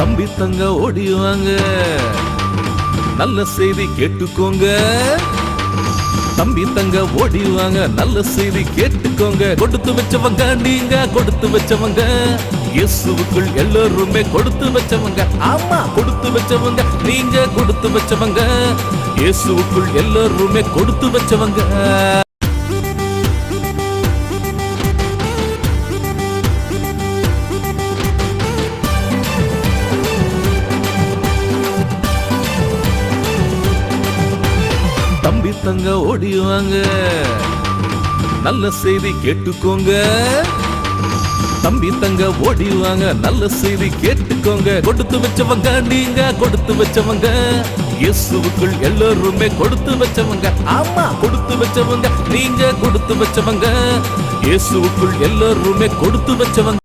தம்பி தங்க ஓடிவாங்க, நல்ல செய்தி கேட்டுக்கோங்க. தம்பி தங்க ஓடிவாங்க, நல்ல செய்தி கேட்டுக்கோங்க. கொடுத்து வச்சவங்க நீங்க, கொடுத்து வச்சவங்க இயேசுவுக்குள் எல்லாருமே கொடுத்து வச்சவங்க. ஆமா, கொடுத்து வச்சவங்க நீங்க, கொடுத்து வச்சவங்க இயேசுவுக்குள் எல்லாருமே கொடுத்து வச்சவங்க. தம்பி தங்க ஓடிவாங்க, நல்ல செய்தி கேட்டுக்கோங்க. தம்பி தங்க ஓடிவாங்க, நல்ல செய்தி கேட்டுக்கோங்க. கொடுத்து வச்சவங்க நீங்க, கொடுத்து வச்சவங்க இயேசுவுக்குள் எல்லாருமே கொடுத்து வச்சவங்க. ஆமா, கொடுத்து வச்சவங்க நீங்க, கொடுத்து வச்சவங்க இயேசுவுக்குள் எல்லாருமே கொடுத்து வச்சவங்க.